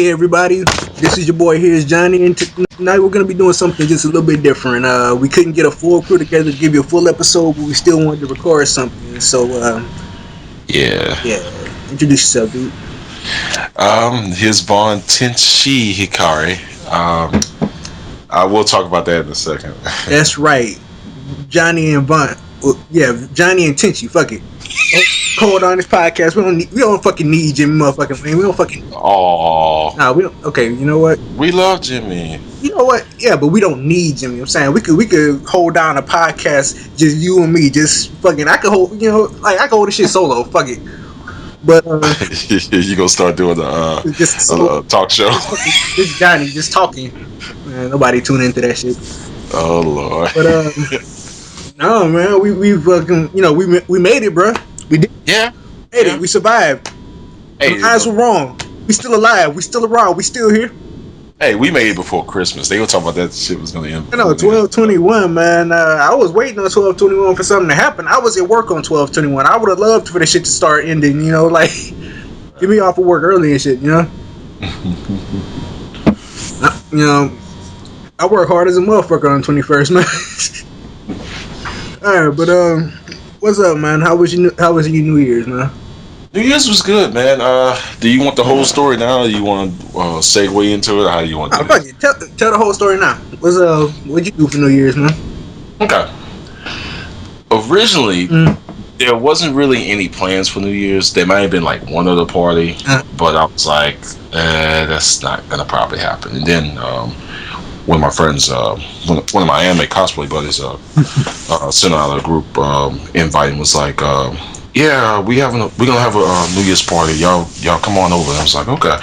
Hey everybody, this is your boy Here's Jonny, and tonight we're gonna be doing something just a little bit different. We couldn't get a full crew together to give you a full episode, but we still wanted to record something. So, yeah. Introduce yourself, dude. His bond Tenchi Heeeere. I will talk about that in a second. That's right, Jonny and Vaughn. Jonny and Tenchi. Fuck it. Hold on this podcast. We don't fucking need Jimmy, motherfucking man. We don't fucking. Oh. Nah, we don't. Okay, you know what? We love Jimmy. You know what? Yeah, but we don't need Jimmy. I'm saying we could hold down a podcast, just you and me, just fucking. I could hold, I could hold this shit solo. Fuck it. But you gonna start doing the talk show? This Jonny just talking. Man, nobody tune into that shit. Oh Lord. But no, man, we fucking, we made it, bro. We did. Yeah. Made it. We survived. Hey, the eyes were wrong. We still alive. We still around. We still here. Hey, we made it before Christmas. They were talking about that shit was gonna end. I know 12/21, man. I was waiting on 12/21 for something to happen. I was at work on 12/21. I would have loved for the shit to start ending. Get me off of work early and shit. I work hard as a motherfucker on 21st, man. All right, but what's up, man? How was your New Year's, man? New Year's was good, man. Do you want the whole story now? Or do you want to segue into it? How do you want to do it? Tell the whole story now. What'd you do for New Year's, man? Okay. Originally, there wasn't really any plans for New Year's. There might have been like one other party, but I was like, that's not gonna probably happen. And then one of my friends, one of my anime cosplay buddies, sent out a group invite and was like, yeah, we're gonna have a New Year's party. Y'all come on over. And I was like, okay.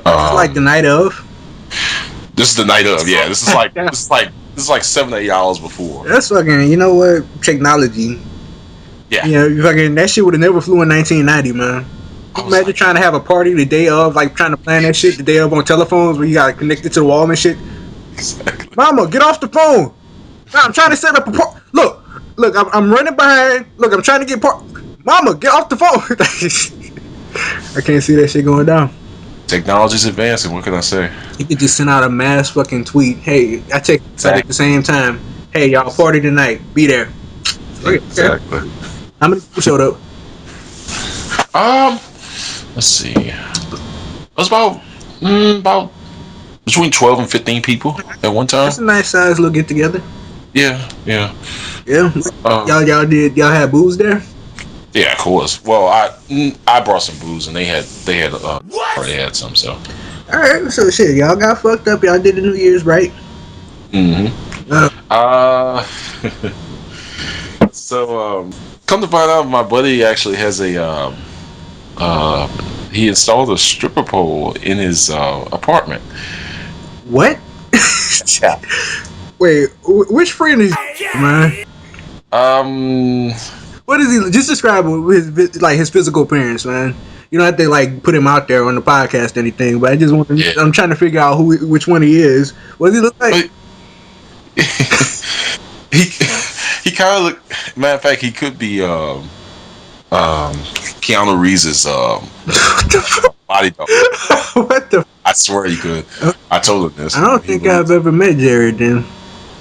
Like the night of. This is the night of. Yeah, this is like 7 to 8 hours before. That's fucking. You know what? Technology. Yeah. You fucking that shit would have never flew in 1990, man. Imagine trying to have a party the day of, like trying to plan that shit the day of on telephones where you got connected to the wall and shit. Exactly. Mama, get off the phone. Nah, I'm trying to set up a party. Look, I'm running behind. Look, I'm trying to get Mama, get off the phone. I can't see that shit going down. Technology's advancing. What can I say? You could just send out a mass fucking tweet. Hey, I checked at the same time. Hey, y'all, party tonight. Be there. Exactly. How many people showed up? Let's see. It was about between 12 and 15 people at one time. That's a nice size little get together. Yeah. Y'all had booze there? Yeah, of course. Well, I brought some booze and they had already had some. So. All right, so shit, y'all got fucked up. Y'all did the New Year's, right? So come to find out, my buddy actually has a he installed a stripper pole in his apartment. What? Yeah. Wait, which friend is man? What is he? Just describe his physical appearance, man. You don't have to put him out there on the podcast or anything, but I just want to. Yeah. I'm trying to figure out which one he is. What does he look like? He kind of look. Matter of fact, he could be Keanu Reeves' body double. What the? I swear he could. I told him this. I don't think I've ever met Jared then.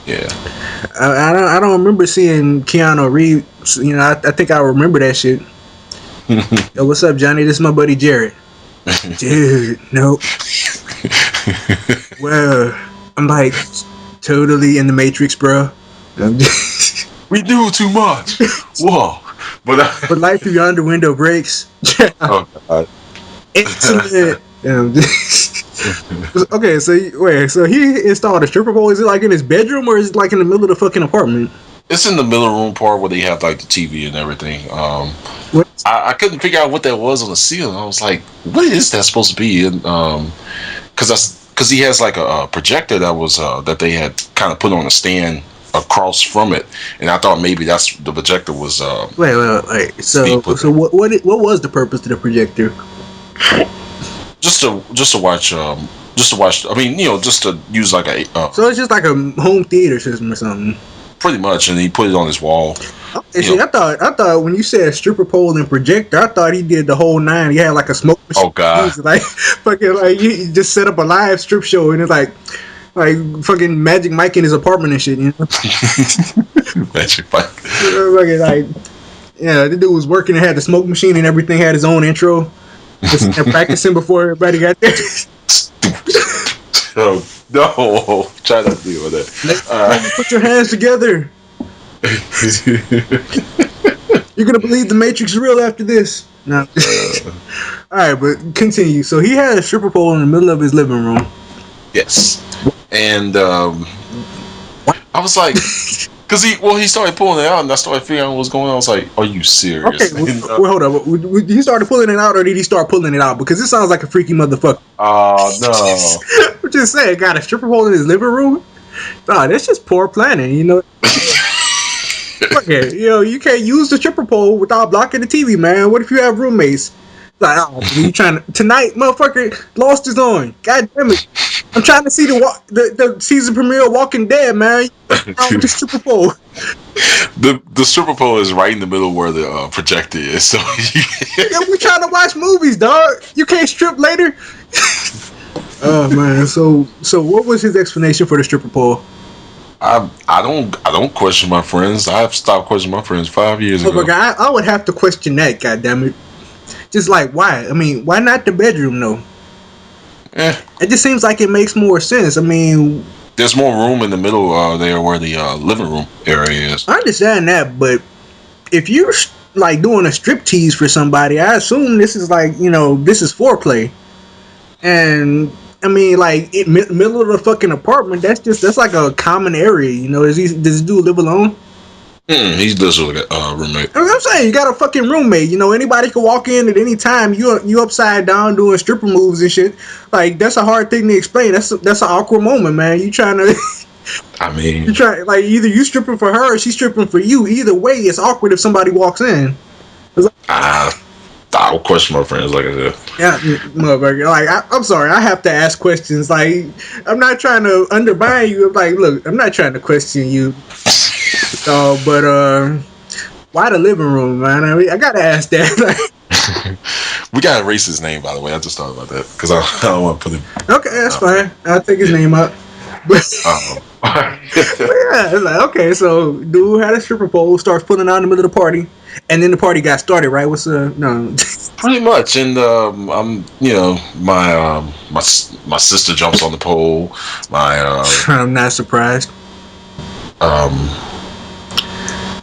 Yeah. I don't remember seeing Keanu Reeves. I think I remember that shit. Yo, what's up, Jonny? This is my buddy Jared. Dude, nope. Well, I'm like totally in the Matrix, bro. We do too much. Whoa. But life through yonder window breaks. Oh God. Excellent. Okay, so he installed a stripper pole. Is it in his bedroom or is it in the middle of the fucking apartment? It's in the middle room part where they have the TV and everything. I couldn't figure out what that was on the ceiling. I was like, what is that supposed to be? And because he has a projector that was that they had kind of put on a stand across from it, and I thought maybe that's the projector was. Wait. So what was the purpose of the projector? Just to watch. I mean, just to use a. So it's just like a home theater system or something. Pretty much, and he put it on his wall. See, I thought when you said stripper pole and projector, I thought he did the whole nine. He had like a smoke machine. Oh God! Like fucking like he just set up a live strip show, and it's like fucking Magic Mike in his apartment and shit. You know? Magic Mike. Fucking like yeah, the dude was working and had the smoke machine and everything. Had his own intro. Just practicing before everybody got there. Oh no! Try not to deal with that. Put your hands together. You're gonna believe the Matrix is real after this. No. Alright, but continue. So he had a stripper pole in the middle of his living room. Yes. And I was like, because he started pulling it out, and I started figuring out what was going on. I was like, "Are you serious?" Okay, well, hold up. He started pulling it out, or did he start pulling it out? Because it sounds like a freaky motherfucker. Oh no! I'm just saying, got a stripper pole in his living room. Nah, that's just poor planning, you know. Okay, you can't use the stripper pole without blocking the TV, man. What if you have roommates? Like, oh, you trying to tonight, motherfucker? Lost is on. God damn it! I'm trying to see the season premiere of Walking Dead, man. With the stripper pole. The stripper pole is right in the middle where the projector is. So yeah, we trying to watch movies, dog. You can't strip later. Oh man, so what was his explanation for the stripper pole? I don't question my friends. I've stopped questioning my friends 5 years ago. Look, I would have to question that. God damn it! Just like why? I mean, why not the bedroom though? It just seems like it makes more sense. I mean, there's more room in the middle there where the living room area is. I understand that, but if you're like doing a strip tease for somebody, I assume this is like this is foreplay, and. I mean, like, middle of the fucking apartment. That's like a common area, does this dude live alone? He lives with a roommate. I'm saying you got a fucking roommate. Anybody can walk in at any time. You upside down doing stripper moves and shit. Like that's a hard thing to explain. That's an awkward moment, man. You trying to? I mean, you try like either you stripping for her or she's stripping for you. Either way, it's awkward if somebody walks in. I'll question my friends, like I said. Yeah, motherfucker. Like, I'm sorry, I have to ask questions. Like, I'm not trying to undermine you. Like, look, I'm not trying to question you. But why the living room, man? I mean, I gotta ask that. We gotta erase his name, by the way. I just thought about that because I don't want to put him. Okay, that's fine. I'll take his name out. But yeah, it's like okay, so dude had a stripper pole, starts pulling out in the middle of the party. And then the party got started, right? No? Pretty much, and my sister jumps on the pole. I'm not surprised.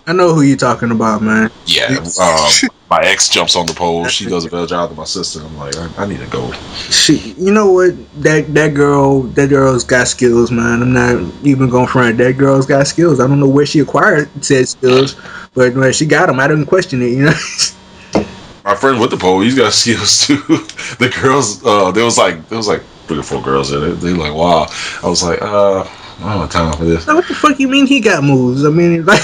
I know who you're talking about, man. Yeah, my ex jumps on the pole. She does a better job than my sister. I'm like, I need to go. You know what? That girl's got skills, man. I'm not even going front. That girl's got skills. I don't know where she acquired said skills, but when she got them, I didn't question it. My friend with the pole, he's got skills too. The girls, there was like 3 or 4 girls in it. They like, wow. I was like, I don't have time for this. Now, what the fuck you mean he got moves? I mean, like.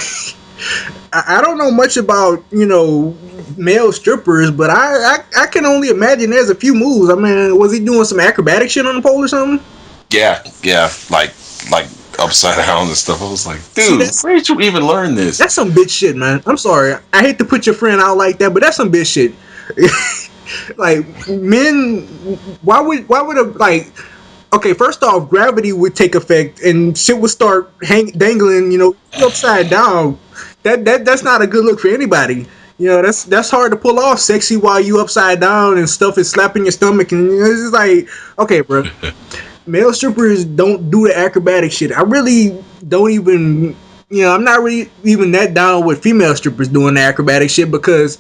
I don't know much about male strippers, but I can only imagine there's a few moves. I mean, was he doing some acrobatic shit on the pole or something? Yeah, like upside down and stuff. I was like, dude, where did you even learn this? That's some bitch shit, man. I'm sorry, I hate to put your friend out like that, but that's some bitch shit. Like men, why would a like? Okay, first off, gravity would take effect and shit would start dangling, upside down. That's not a good look for anybody. That's hard to pull off sexy while you upside down and stuff is slapping your stomach and it's just like, okay, bro. Male strippers don't do the acrobatic shit. I really don't even, I'm not really even that down with female strippers doing the acrobatic shit because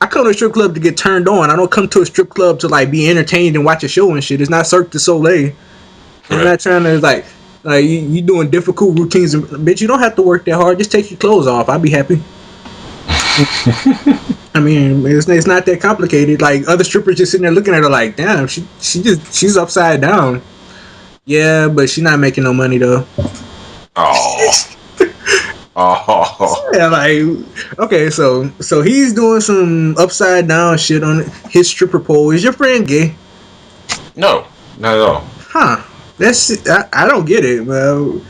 I come to a strip club to get turned on. I don't come to a strip club to like be entertained and watch a show and shit. It's not Cirque du Soleil. I'm not trying to like you doing difficult routines and bitch. You don't have to work that hard. Just take your clothes off. I'll be happy. I mean, it's not that complicated. Like other strippers just sitting there looking at her like, damn, she's upside down. Yeah, but she's not making no money though. Oh. Oh. Yeah, like okay, so he's doing some upside down shit on his stripper pole. Is your friend gay? No, not at all. Huh? I don't get it. Well,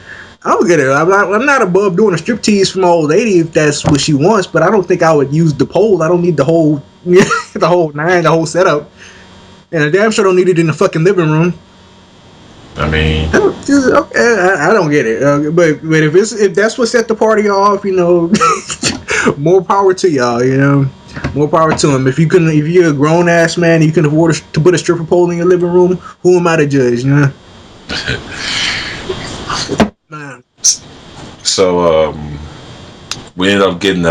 I don't get it. I'm not above doing a striptease for my old lady if that's what she wants, but I don't think I would use the pole. I don't need the whole, the whole setup, and I damn sure don't need it in the fucking living room. I mean, I don't get it. But if that's what set the party off, more power to y'all. More power to him. If you're a grown ass man, you can afford to put a stripper pole in your living room. Who am I to judge? Man. So we ended up getting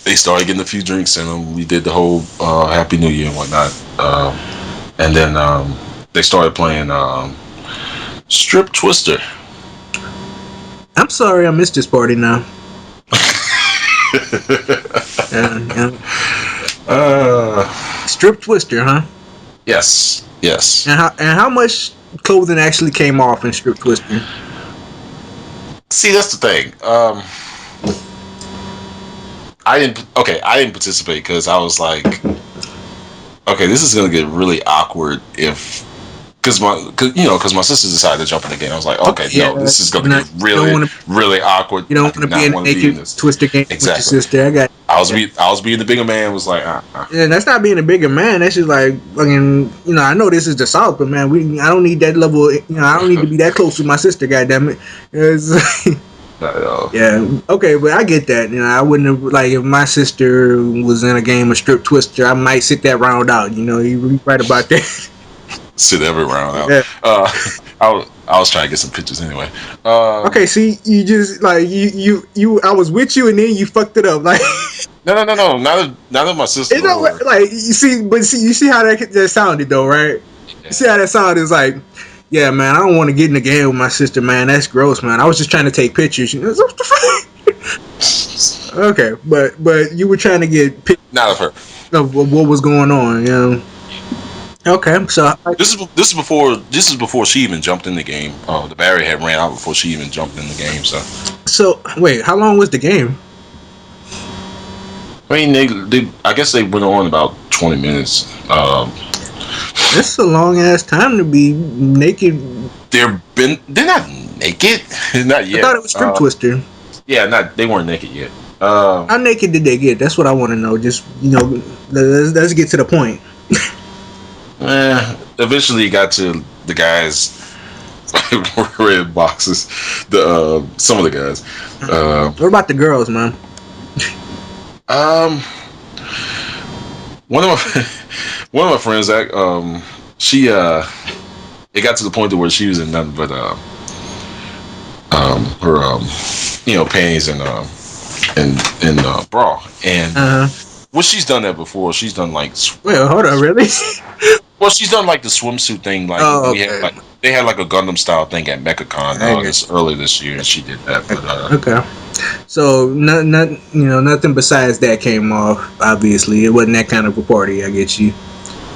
they started getting a few drinks and we did the whole Happy New Year and whatnot. And then they started playing Strip Twister. I'm sorry, I missed this party now. Strip Twister, huh? Yes. And how much clothing actually came off in Strip Twister? See, that's the thing. I didn't participate because I was like, okay, this is gonna get really awkward because my sisters decided to jump in the game. I was like, okay, no, this is gonna get really awkward. You don't want to be in a naked Twister game with your sister. I was being the bigger man. Was like, yeah, that's not being a bigger man. That's just like fucking. I know this is the South, but man, I don't need that level. I don't need to be that close to my sister. Goddamn it. Yeah, okay, but I get that. I wouldn't have, like, if my sister was in a game of Strip Twister, I might sit that round out. You're right about that. Sit every round out. Yeah. I was trying to get some pictures anyway. Okay, see, you just like you. I was with you, and then you fucked it up. Like, no. Not of my sister. Like you see how that sounded though, right? Yeah. You see how that sounded? It's like, yeah, man, I don't want to get in the game with my sister, man. That's gross, man. I was just trying to take pictures. Okay, but you were trying to get pictures. Not of her. Of what was going on, Okay, so this is before she even jumped in the game. The barrier had ran out before she even jumped in the game. So wait, how long was the game? I mean, I guess they went on about 20 minutes. That's a long ass time to be naked. They're not naked, not yet. I thought it was Strip Twister. Yeah, they weren't naked yet. How naked did they get? That's what I want to know. Just let's get to the point. Eventually, got to the guys red boxes. Some of the guys. What about the girls, man? One of my friends, she it got to the point to where she was in nothing but her panties and bra, and well, she's done that before. She's done like wait, hold on, really? Well, she's done like the swimsuit thing. Like they had like a Gundam style thing at MechaCon early this year, and she did that. But, okay, so nothing besides that came off. Obviously, it wasn't that kind of a party. I get you.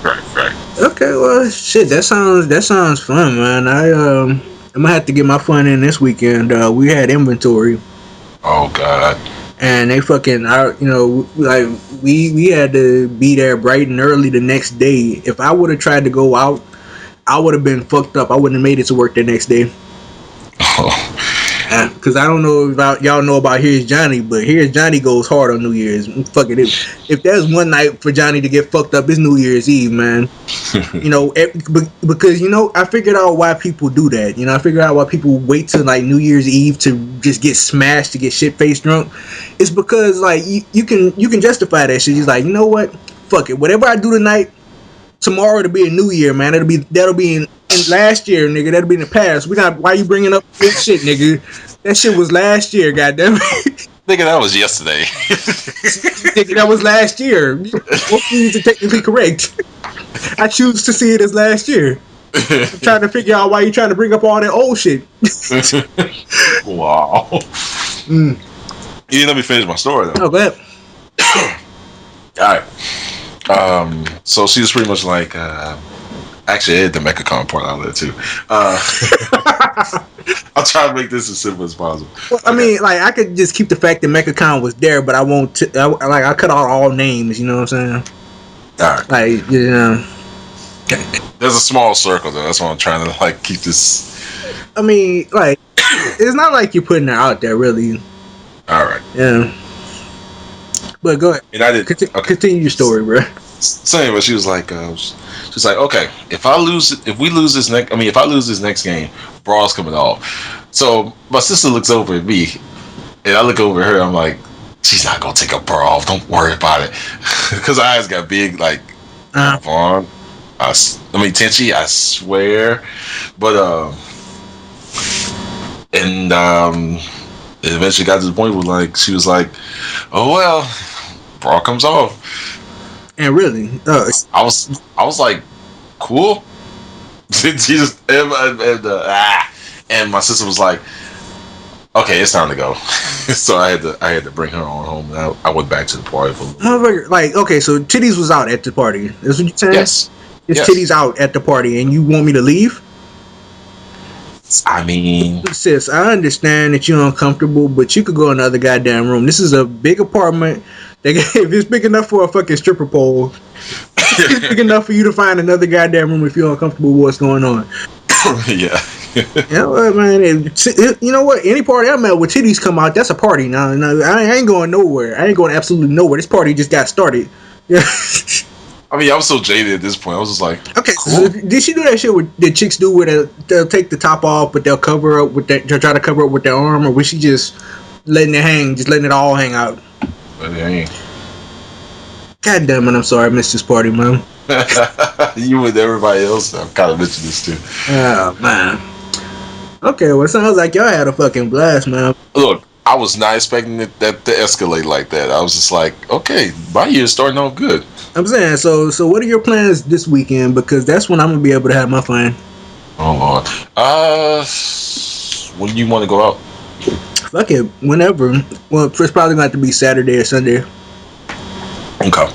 Right. Okay, well, shit. That sounds fun, man. I'm gonna have to get my fun in this weekend. We had inventory. Oh God. And they fucking, like we had to be there bright and early the next day. If I would have tried to go out, I would have been fucked up. I wouldn't have made it to work the next day. Oh. Because I don't know about y'all know about Here's Johnny, but Here's Johnny goes hard on New Year's. Fuck it. If there's one night for Johnny to get fucked up, it's New Year's Eve, man. Because I figured out why people do that. I figured out why people wait till like New Year's Eve to just get smashed, to get shit faced drunk. It's because like you can justify that shit. He's like, you know what? Fuck it. Whatever I do tonight, tomorrow it'll be a new year, man. That'll be in last year, nigga. That'll be in the past. Why you bringing up this shit, nigga? That shit was last year, goddamn it. Nigga, that was yesterday. Nigga, that was last year. What means to technically correct? I choose to see it as last year. I'm trying to figure out why you trying to bring up all that old shit. Wow. You didn't let me finish my story though. Oh, go ahead. Alright. So she was pretty much like actually I had the MechaCon part out of there too. I'll try to make this as simple as possible. Well, I mean, like, I could just keep the fact that MechaCon was there, but I won't. I cut out all names. You know what I'm saying? All right. Like, There's a small circle though. That's why I'm trying to like keep this. I mean, like, it's not like you're putting it out there, really. All right. Yeah. But go ahead. And I did. Continue your story, bro. So anyway, she was like, okay, if I lose this next game, brawl's coming off. So my sister looks over at me, and I look over at her. I'm like, she's not gonna take a brawl off. Don't worry about it, because her eyes got big, like Vaughn. Tenchi, I swear. But it eventually got to the point where like she was like, oh well, brawl comes off. And really, I was like, cool. Jesus, and my sister was like, okay, it's time to go. So I had to bring her on home. And I went back to the party for a little bit. Like, okay, so Titties was out at the party. That's what you're saying? Yes. Titties out at the party, and you want me to leave? I mean, sis, I understand that you're uncomfortable, but you could go in another goddamn room. This is a big apartment. If it's big enough for a fucking stripper pole, it's big enough for you to find another goddamn room if you're uncomfortable with what's going on. Yeah. You know what, man? You know what? Any party I'm at with titties come out, that's a party. Now, I ain't going nowhere. I ain't going absolutely nowhere. This party just got started. Yeah. I mean, I was so jaded at this point. I was just like, okay, cool. So did she do that shit with the chicks do where they'll take the top off, but they'll cover up they'll try to cover up with their arm, or was she just letting it hang, just letting it all hang out? Let it hang. God damn it, I'm sorry I missed this party, man. You and everybody else, I've kind of mentioned this too. Oh, man. Okay, well, it sounds like y'all had a fucking blast, man. Look, I was not expecting that to escalate like that. I was just like, okay, my year's starting off good. I'm saying, so what are your plans this weekend? Because that's when I'm gonna be able to have my fun. Oh Lord. When do you want to go out? Fuck it, whenever. Well, it's probably going to have to be Saturday or Sunday. Okay.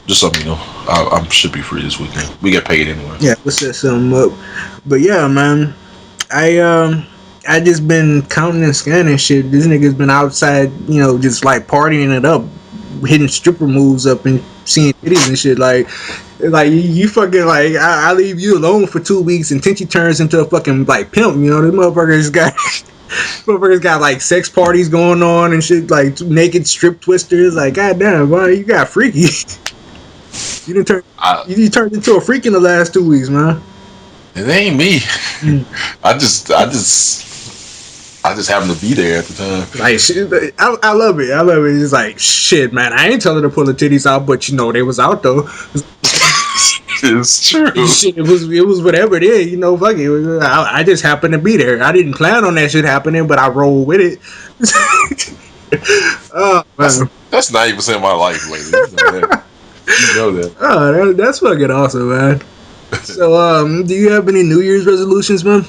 Just let me know. I should be free this weekend. We get paid anyway. Yeah, we'll set something up. But yeah, man, I just been counting and scanning shit. This nigga's been outside, just like partying it up, hitting stripper moves up and seeing titties and shit. Like you fucking like I leave you alone for 2 weeks and Tenchi turns into a fucking like pimp. This motherfucker's got like sex parties going on and shit, like naked strip twisters. Like, goddamn, man, you got freaky. You turned into a freak in the last 2 weeks, man. It ain't me. I just happened to be there at the time. Like, shit, I love it. I love it. It's like, shit, man. I ain't telling her to pull the titties out, but they was out though. It's true. Shit, it was whatever it is. Fuck it. I just happened to be there. I didn't plan on that shit happening, but I rolled with it. Oh, that's 90% of my life, lady. You know that. Oh, that's fucking awesome, man. So, do you have any New Year's resolutions, man?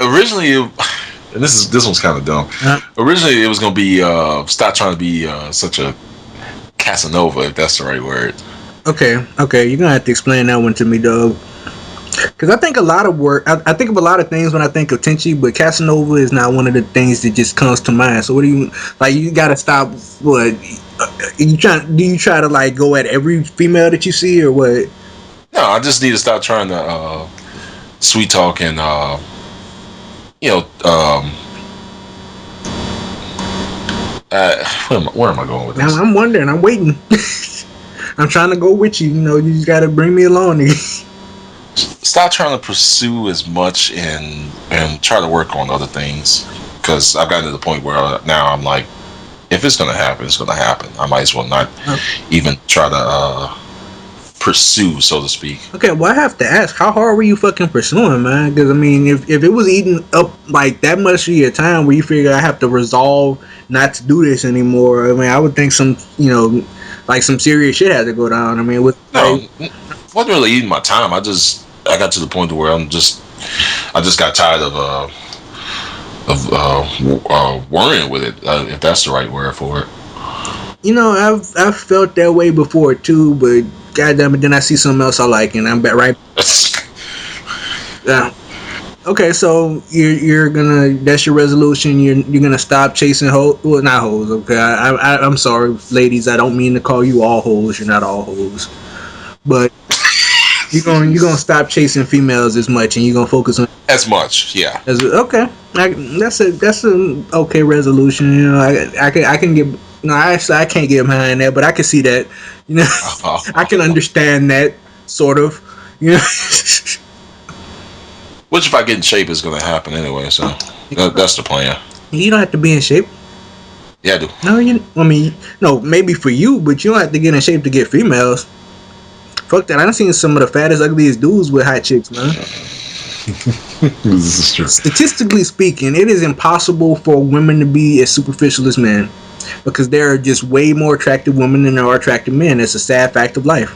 Originally, and this one's kind of dumb. Originally, it was gonna be stop trying to be such a Casanova, if that's the right word. Okay, you're gonna have to explain that one to me, dog. Because I think a lot of I think of a lot of things when I think of Tenchi, but Casanova is not one of the things that just comes to mind. So what do you like? You gotta stop. What do you try to like go at every female that you see, or what? No, I just need to stop trying to sweet talk and where am I going with this? I'm wondering. I'm waiting. I'm trying to go with you. You just gotta bring me along. Stop trying to pursue as much and try to work on other things. Because I've gotten to the point where now I'm like, if it's gonna happen, it's gonna happen. I might as well not even try to pursue, so to speak. Okay, well, I have to ask, how hard were you fucking pursuing, man? Because I mean, if it was eating up like that much of your time, where you figure I have to resolve not to do this anymore, I mean, I would think some, like some serious shit had to go down. I mean, wasn't really eating my time. I got to the point where I just got tired of worrying with it, if that's the right word for it. I've felt that way before too, but goddamn it, then I see something else I like, and I'm back right. Yeah. Okay, so you're gonna, that's your resolution. You're gonna stop chasing hoes. Well, not hoes. Okay, I'm sorry, ladies. I don't mean to call you all hoes. You're not all hoes. but you gonna stop chasing females as much, and you gonna focus on as much. Yeah. Okay. That's an okay resolution. You know, I can get. No, actually, I can't get behind that, but I can see that. You know, I can understand that sort of. You know, which if I get in shape is going to happen anyway. So that's the plan. You don't have to be in shape. Yeah, I do. No, no, maybe for you, but you don't have to get in shape to get females. Fuck that. I done seen some of the fattest, ugliest dudes with hot chicks, man. This is true. Statistically speaking, it is impossible for women to be as superficial as men, because there are just way more attractive women than there are attractive men. It's a sad fact of life.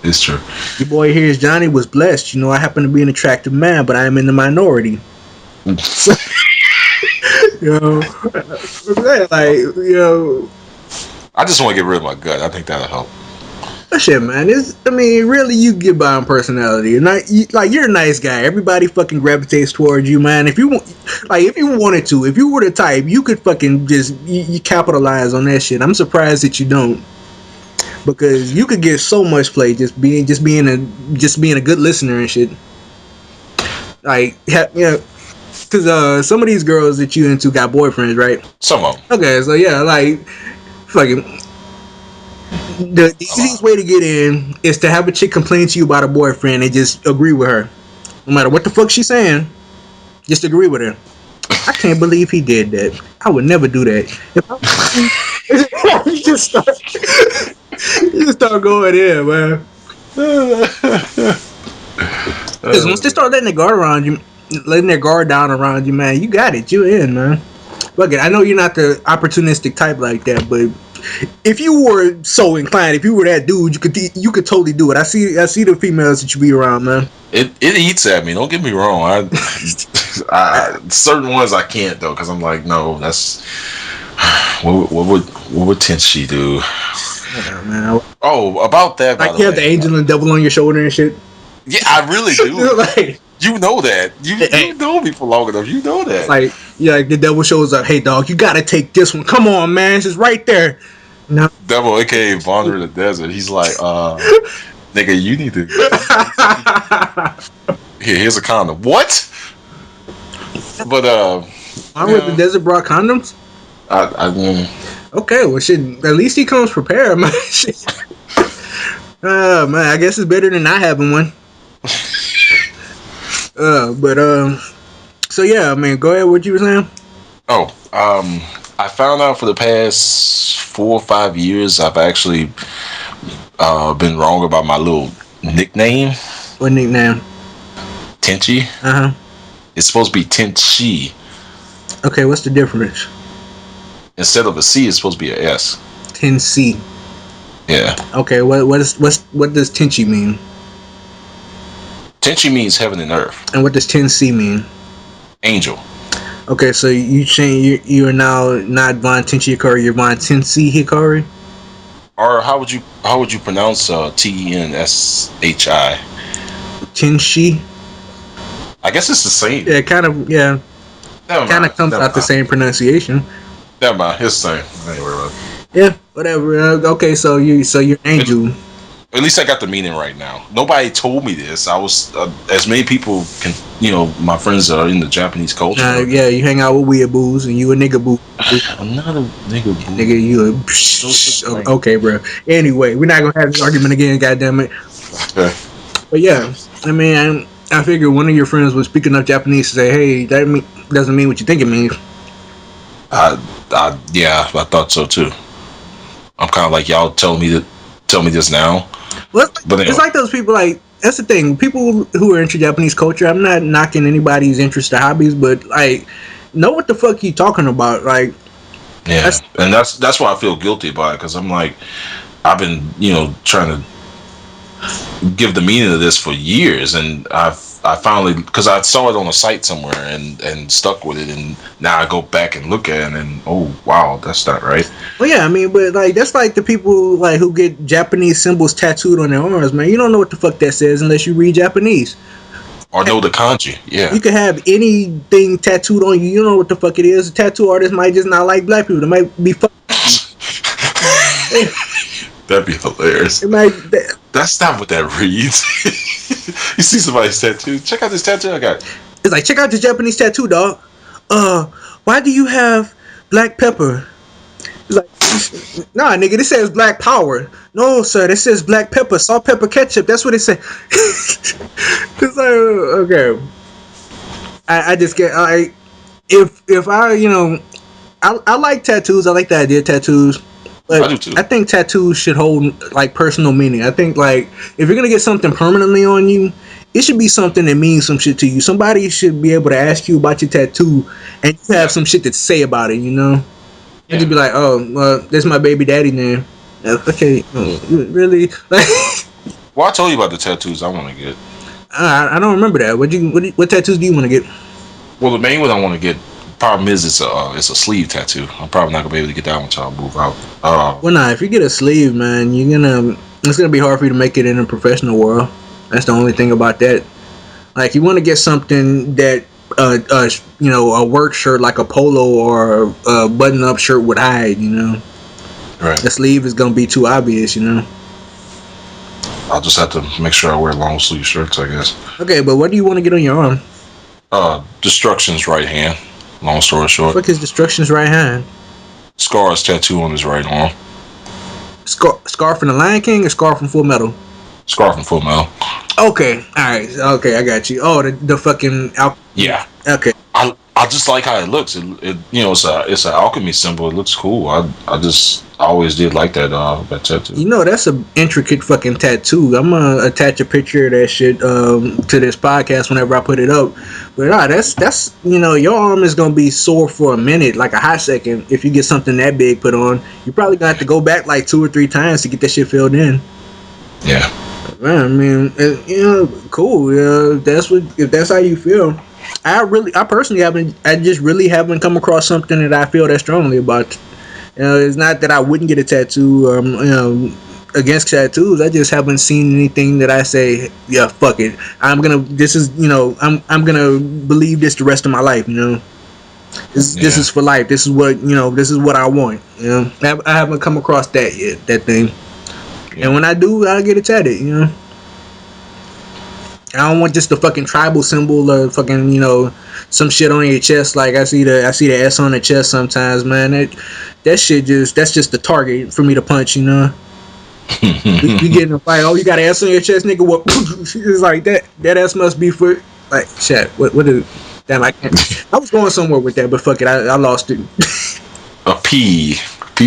It's true. Your boy here is Johnny was blessed. You know, I happen to be an attractive man, but I am in the minority. You know, I just want to get rid of my gut. I think that'll help. Shit, man. Really, you get by on personality, and you're a nice guy. Everybody fucking gravitates towards you, man. If you wanted to, if you were the type, you could fucking just you capitalize on that shit. I'm surprised that you don't, because you could get so much play just being a good listener and shit. Because some of these girls that you into got boyfriends, right? Some of them. Okay, so yeah, fucking. The easiest way to get in is to have a chick complain to you about a boyfriend and just agree with her. No matter what the fuck she's saying, just agree with her. I can't believe he did that. I would never do that. You just start going in, man. Because once they start letting their guard down around you, man, you got it. You're in, man. Look, I know you're not the opportunistic type like that, but if you were so inclined, if you were that dude, you could totally do it. I see the females that you be around, man. It eats at me. Don't get me wrong. I certain ones I can't though, because I'm like, no, that's what would Tenchi do? Yeah, man. Oh, about that. Like you have the angel and devil on your shoulder and shit. Yeah, I really do. You know that. You know me for long enough. You know that. Like the devil shows up. Hey, dog, you gotta take this one. Come on, man. It's just right there. No. Devil, aka Wander in the Desert. He's like, nigga, you need to. Here's a condom. What? But Wander in the Desert brought condoms. I mean. Okay, well, shit. At least he comes prepared, man. Man, I guess it's better than not having one. So yeah, I mean, go ahead. What you were saying? Oh, I found out for the past 4 or 5 years, I've actually been wrong about my little nickname. What nickname? Tenchi. It's supposed to be Tenchi. Okay, what's the difference? Instead of a C, it's supposed to be a S. Tenchi. Yeah. Okay, what does Tenchi mean? Tenchi means heaven and earth. And what does Tenchi mean? Angel. Okay, so you change. You are now not Von Tenchi Hikari. You're Von Tenchi Hikari. Or how would you pronounce Tenshi? Tenchi. I guess it's the same. Yeah, kind of. Yeah, kind of comes out the same pronunciation. Never mind, it's the same. Anyway, yeah, whatever. Okay, so you're Angel. At least I got the meaning right now. Nobody told me this. I was as many people can, my friends are in the Japanese culture. Yeah, you hang out with weeaboos and you a nigga boo. I'm not a nigga boo. Nigga, you a okay, bro. Anyway, we're not gonna have this argument again. Goddamn it. Okay. But yeah, I mean, I figured one of your friends was speaking up Japanese to say, "Hey, that doesn't mean what you think it means." Yeah, I thought so too. I'm kind of like, y'all tell me this now. Well, it's like those people. Like, that's the thing. People who are into Japanese culture. I'm not knocking anybody's interest or hobbies, but like, know what the fuck you talking about. Like, yeah, and that's why I feel guilty about it, because I'm like, I've been trying to give the meaning of this for years, and I finally, because I saw it on a site somewhere and stuck with it, and now I go back and look at it and oh wow, that's not right. Well, yeah, I mean, but like that's like the people like who get Japanese symbols tattooed on their arms, man. You don't know what the fuck that says unless you read Japanese or know the kanji. Yeah, you can have anything tattooed on you. You don't know what the fuck it is. A tattoo artist might just not like black people. They might be That'd be hilarious. Like that's not what that reads. You see somebody's tattoo. Check out this tattoo I got. It's like, check out this Japanese tattoo, dog. Why do you have black pepper? It's like, nah, nigga, this says black power. No, sir, this says black pepper, salt, pepper, ketchup. That's what it says. It's like, okay. I just get if I I like tattoos. I like the idea of tattoos. But I do too. I think tattoos should hold like personal meaning. I think like if you're gonna get something permanently on you, it should be something that means some shit to you. Somebody should be able to ask you about your tattoo and you have some shit to say about it, you know? Yeah. And just be like, oh, well, that's my baby daddy name. Okay, really? Well, I told you about the tattoos I want to get. I don't remember that. What tattoos do you want to get? Well, the main one I want to get. Problem is, it's a sleeve tattoo. I'm probably not gonna be able to get that one until I move out. Well, nah, if you get a sleeve, man, it's gonna be hard for you to make it in the professional world. That's the only thing about that. Like, you want to get something that, a work shirt like a polo or a button-up shirt would hide. You know, right? The sleeve is gonna be too obvious. You know. I'll just have to make sure I wear long sleeve shirts, I guess. Okay, but what do you want to get on your arm? Destruction's right hand. Long story short. Fuck is Destruction's right hand? Scar's tattoo on his right arm. Scar from the Lion King or Scar from Full Metal? Scar from Full Metal. Okay, alright. Okay, I got you. Oh, the fucking... Yeah. Okay. I just like how it looks. It's an alchemy symbol. It looks cool. I always did like that tattoo. You know, that's an intricate fucking tattoo. I'm gonna attach a picture of that shit to this podcast whenever I put it up. But that's your arm is gonna be sore for a minute, like a hot second. If you get something that big put on, you're probably gonna have to go back like 2 or 3 times to get that shit filled in. Yeah. Man, I mean, cool. Yeah, if that's how you feel. I personally just really haven't come across something that I feel that strongly about. It's not that I wouldn't get a tattoo, against tattoos. I just haven't seen anything that I say, yeah, fuck it. I'm gonna believe this the rest of my life. You know, this is for life. This is what I want. You know, I haven't come across that yet. That thing, and when I do, I'll get it tatted. You know. I don't want just the fucking tribal symbol or fucking some shit on your chest. Like I see the S on the chest sometimes, man. That shit that's just the target for me to punch. You know, you get in a fight. Oh, you got an S on your chest, nigga. What? It's like that. That S must be for like shit. What is? Damn, I can't. I was going somewhere with that, but fuck it, I lost it. A P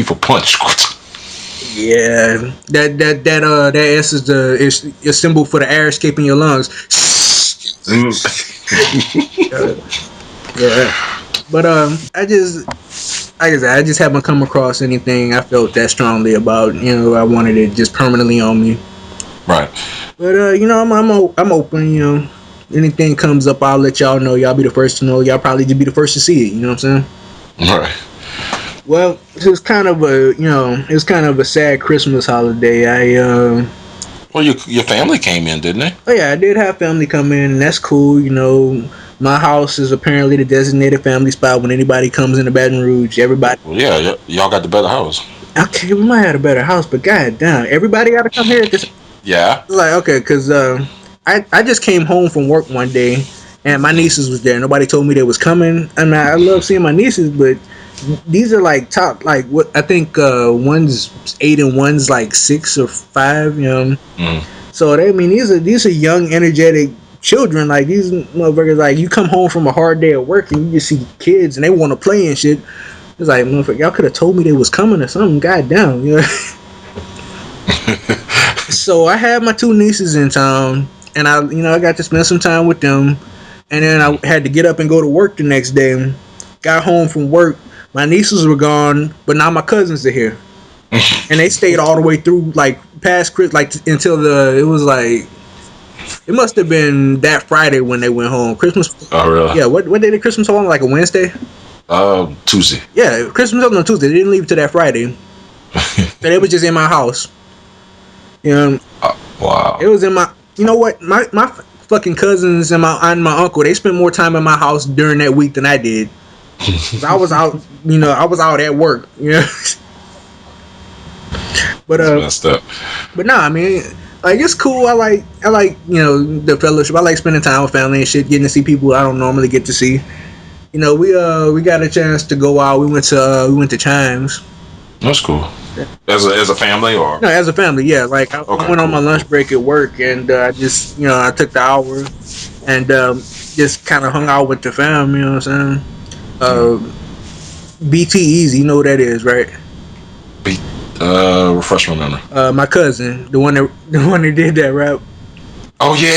for punch. Yeah, that S is a symbol for the air escaping your lungs. Yeah, but I just haven't come across anything I felt that strongly about. I wanted it just permanently on me. Right. But I'm open. Anything comes up, I'll let y'all know. Y'all be the first to know. Y'all probably just be the first to see it. You know what I'm saying? Right. Well, it was kind of a sad Christmas holiday. Well, your family came in, didn't they? Oh yeah, I did have family come in, and that's cool. My house is apparently the designated family spot when anybody comes into Baton Rouge. Everybody. Well, yeah, y'all got the better house. Okay, we might have a better house, but goddamn, everybody got to come here at this. Yeah. Like, okay, because I just came home from work one day, and my nieces was there. Nobody told me they was coming. I mean, I love seeing my nieces, but these are like top, like what I think one's 8 and one's like 6 or 5. So these are young, energetic children. Like these motherfuckers, like you come home from a hard day at work and you just see kids and they want to play and shit. It's like, motherfucker, y'all could have told me they was coming or something. Goddamn, So I had my 2 nieces in town, and I got to spend some time with them, and then I had to get up and go to work the next day. Got home from work. My nieces were gone, but now my cousins are here, and they stayed all the way through, like past Christmas, like until it was like, it must have been that Friday when they went home. Christmas. Oh really? Yeah. What day did Christmas fall on? Like a Wednesday? Tuesday. Yeah, Christmas was on Tuesday. They didn't leave till that Friday. So they was just in my house. Wow. It was in my. You know what? My fucking cousins and my aunt and my uncle, they spent more time in my house during that week than I did. I was out, I was out at work, But But That's messed up. But nah, I mean, like it's cool. I like the fellowship. I like spending time with family and shit, getting to see people I don't normally get to see. We got a chance to go out. We went to Chimes. That's cool. As a family or no, as a family, yeah. Like I went on my lunch break at work, and I just I took the hour and just kind of hung out with the fam. You know what I'm saying? BT Easy, you know what that is, right? Refresh my memory. My cousin, the one that did that rap. Oh yeah.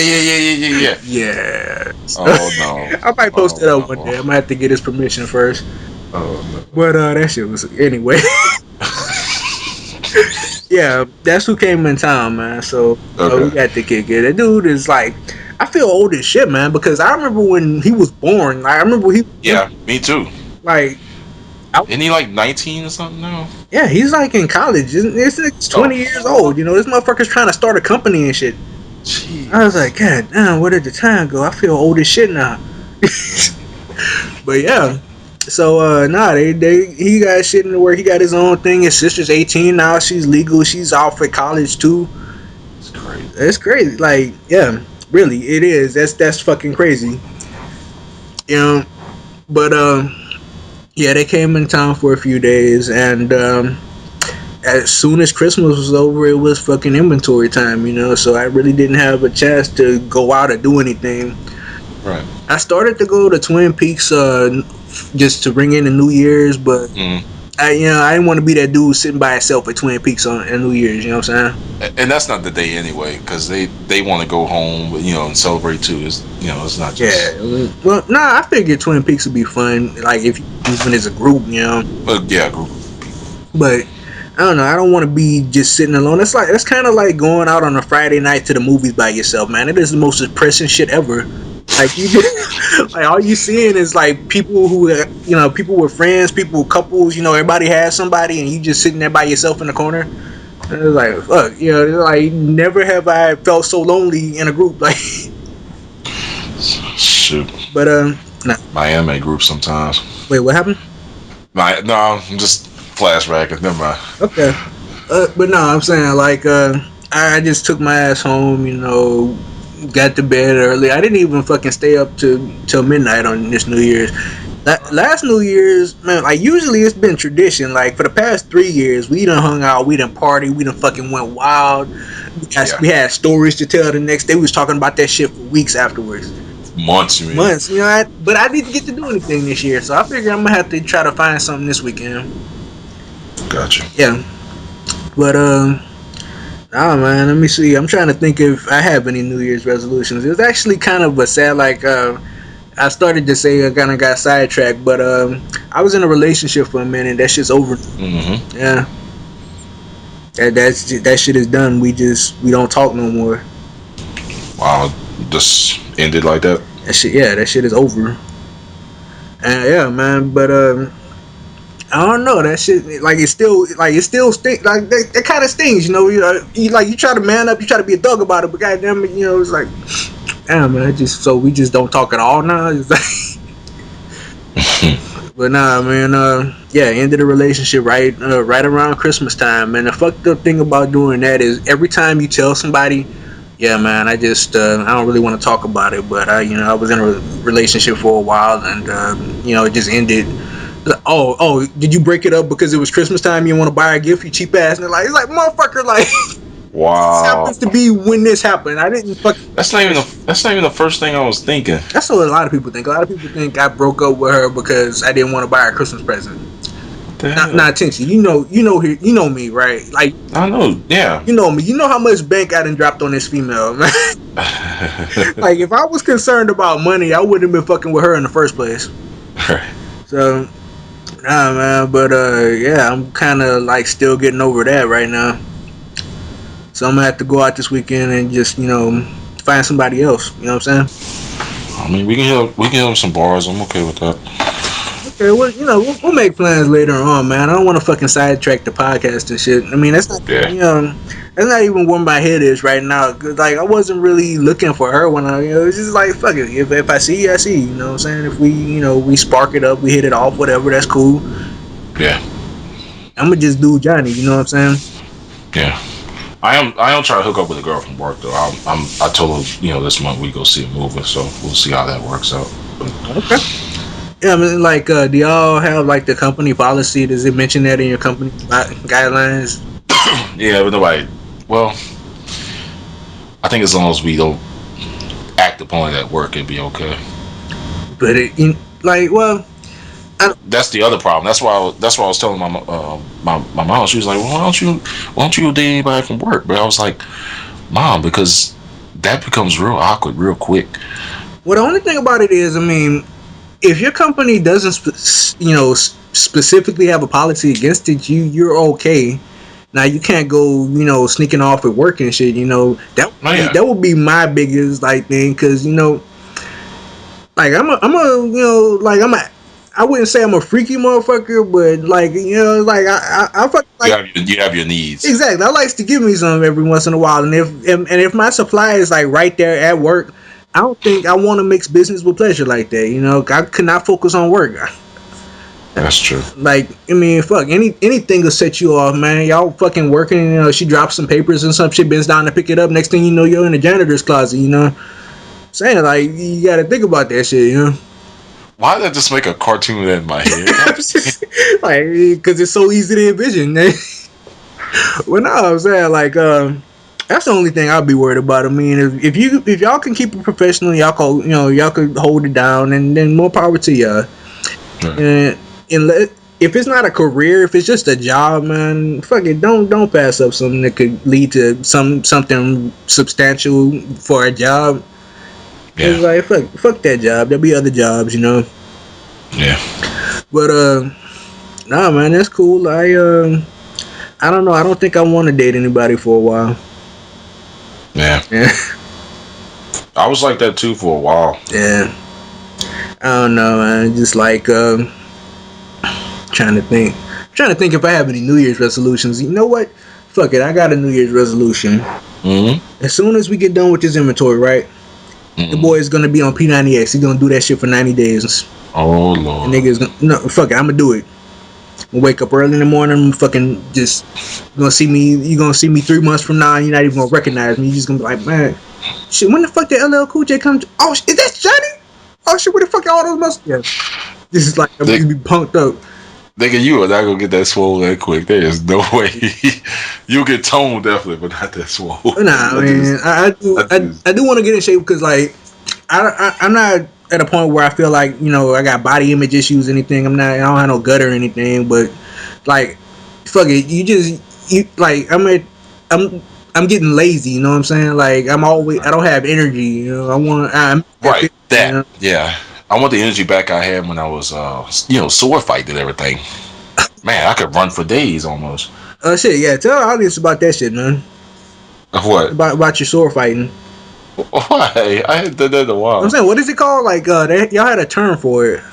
Yeah. Oh no. I might post it up one day. I might have to get his permission first. Oh no. But that shit was anyway. Yeah, that's who came in town, man. So we got to kick it. That dude is like, I feel old as shit, man. Because I remember when he was born. I remember he. Yeah, me too. Like. Isn't he like 19 or something now? Yeah, he's like in college. It's like 20 years old. This motherfucker's trying to start a company and shit. Jeez. I was like, God damn, where did the time go? I feel old as shit now. But yeah. So he got shit in the work. He got his own thing. His sister's 18 now. She's legal. She's off at college too. It's crazy. It's crazy. Like, yeah, really, it is. That's fucking crazy. But yeah, they came in town for a few days, and as soon as Christmas was over, it was fucking inventory time, so I really didn't have a chance to go out or do anything. Right. I started to go to Twin Peaks just to bring in the New Year's, but I didn't want to be that dude sitting by himself at Twin Peaks on New Year's, you know what I'm saying? And that's not the day anyway, because they want to go home, and celebrate too. It's not just... Yeah, well, I figured Twin Peaks would be fun, like if when it's a group, But yeah, group. But I don't know. I don't want to be just sitting alone. That's kind of like going out on a Friday night to the movies by yourself, man. It is the most depressing shit ever. Like you just, like all you seeing is like people who people with friends, people with couples. Everybody has somebody, and you just sitting there by yourself in the corner. And it's like fuck, like never have I felt so lonely in a group. Like shoot. But nah. Miami group sometimes. Wait, what happened? No, I'm just flashbacking. Never mind. Okay. But no, I'm saying like I just took my ass home, got to bed early. I didn't even fucking stay up till midnight on this New Year's. Last New Year's, man, like usually it's been tradition. Like for the past 3 years, we done hung out, we done party, we done fucking went wild. We had stories to tell the next day. We was talking about that shit for weeks afterwards. Months, you mean? Months, but I didn't get to do anything this year, so I figure I'm gonna have to try to find something this weekend. Gotcha. Yeah, but nah, man. Let me see. I'm trying to think if I have any New Year's resolutions. It was actually kind of a sad, like, I started to say I kind of got sidetracked, but I was in a relationship for a minute. That shit's over. Mm-hmm. Yeah. That shit is done. We don't talk no more. Wow, just ended like that. That shit is over. And yeah, man. But I don't know. That shit, like, it still stings. Like that kind of stings, you try to man up, you try to be a thug about it, but goddamn it, it's like, damn, man. We just don't talk at all now. It's like, but nah, man. Yeah, ended the relationship right around Christmas time. And the fucked up thing about doing that is every time you tell somebody, yeah, man, I don't really want to talk about it, but I was in a relationship for a while, and it just ended. Oh, did you break it up because it was Christmas time? You want to buy a gift, you cheap ass? And it's like motherfucker, like, wow. This happens to be when this happened. I didn't fuck. That's not even the first thing I was thinking. That's what a lot of people think. A lot of people think I broke up with her because I didn't want to buy her a Christmas present. Not Tenchi. You know me, right? Like, I know, yeah. You know me. You know how much bank I done dropped on this female, man. Like, if I was concerned about money, I wouldn't have been fucking with her in the first place. So, nah, man. But yeah, I'm kind of like still getting over that right now. So I'm gonna have to go out this weekend and just find somebody else. You know what I'm saying? I mean, we can hit up some bars. I'm okay with that. Okay, well, we'll make plans later on, man. I don't want to fucking sidetrack the podcast and shit. I mean, that's not, that's not even where my head is right now. Cause like I wasn't really looking for her when it's just like fuck it. If I see you, I see you. You know what I'm saying? If we spark it up, we hit it off, whatever. That's cool. Yeah. I'm gonna just do Johnny. You know what I'm saying? Yeah. I don't try to hook up with a girl from work though. I told her, this month we go see a movie, so we'll see how that works out. Okay. Yeah, I mean, like, do y'all have like the company policy? Does it mention that in your company guidelines? Yeah, but nobody. Well, I think as long as we don't act upon it at work, it'd be okay. But that's the other problem. That's why I was telling my mom. She was like, well, why don't you date anybody from work? But I was like, Mom, because that becomes real awkward real quick. Well, the only thing about it is, I mean, if your company doesn't, specifically have a policy against it, you're okay. Now you can't go, sneaking off at work and shit. That would be my biggest thing, because like I wouldn't say I'm a freaky motherfucker, but I fuck like you have your needs. Exactly. I likes to give me some every once in a while, and if my supply is like right there at work, I don't think I want to mix business with pleasure like that. I could not focus on work. That's true. Like, I mean, fuck, anything will set you off, man. Y'all fucking working, she drops some papers and some shit, bends down to pick it up. Next thing you know, you're in the janitor's closet, Saying, like, you gotta think about that shit, Why did I just make a cartoon in my head? Like, because it's so easy to envision. Well, no, I'm saying, like, that's the only thing I'll be worried about. I mean, if y'all can keep it professional, y'all could hold it down, and then more power to y'all. Right. And if it's not a career, if it's just a job, man, fuck it. Don't pass up something that could lead to something substantial for a job. Yeah. It's like fuck that job. There'll be other jobs, Yeah. But nah, man, that's cool. I don't know. I don't think I want to date anybody for a while. Yeah. I was like that too for a while. Yeah. I don't know, man. Just like trying to think if I have any New Year's resolutions. You know what? Fuck it. I got a New Year's resolution. Mm-hmm. As soon as we get done with this inventory, right? Mm-hmm. The boy is gonna be on P90X. He's gonna do that shit for 90 days. Oh Lord. The nigga's fuck it. I'm gonna do it. I'm gonna wake up early in the morning. I'm fucking just gonna see me. You gonna see me 3 months from now. And you're not even gonna recognize me. You're just gonna be like, man, shit. When the fuck did LL Cool J come? Oh, is that Johnny? Oh shit, where the fuck are all those muscles? Yeah. This is like, I'm gonna be punked up. Nigga, you are not gonna get that swole that quick. There is no way. You'll get toned definitely, but not that swole. Nah, man. I do want to get in shape because, like, I'm not at a point where I feel like, I got body image issues or anything. I don't have no gut or anything, but, like, fuck it. I'm getting lazy, you know what I'm saying? Like, I don't have energy, right, that, yeah. I want the energy back I had when I was, sword fighting and everything. Man, I could run for days almost. Shit, yeah. Tell the audience about that shit, man. What? About your sword fighting. Why? I hadn't done that in a while. I'm saying, what is it called? Like, y'all had a term for it.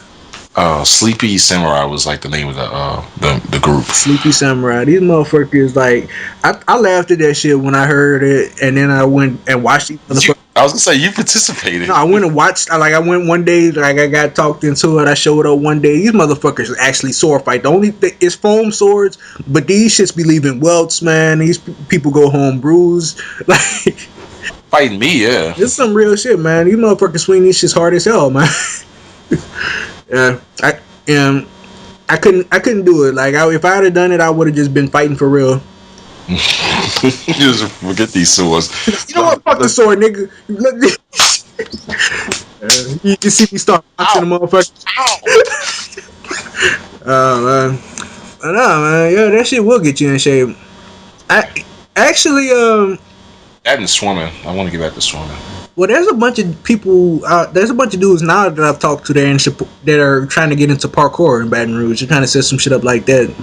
Sleepy Samurai was like the name of the group. Sleepy Samurai. These motherfuckers, like, I laughed at that shit when I heard it, and then I went and watched these motherfuckers. I was gonna say you participated. No, I went and watched. I went one day. Like, I got talked into it. I showed up one day. These motherfuckers actually sword fight. The only thing is foam swords, but these shits be leaving welts, man. These people go home bruised. Like, fighting me, yeah. This is some real shit, man. These motherfuckers swing these shits hard as hell, man. Yeah, I couldn't do it. Like, if I had done it, I would have just been fighting for real. Just forget these swords. You know what? Fuck the sword, nigga. You can see me start boxing the motherfucker. Oh man, no man, yeah, that shit will get you in shape. I actually that and swimming. I want to get back to swimming. Well, there's a bunch of people. There's a bunch of dudes now that I've talked to that are trying to get into parkour in Baton Rouge. They're trying to set some shit up like that.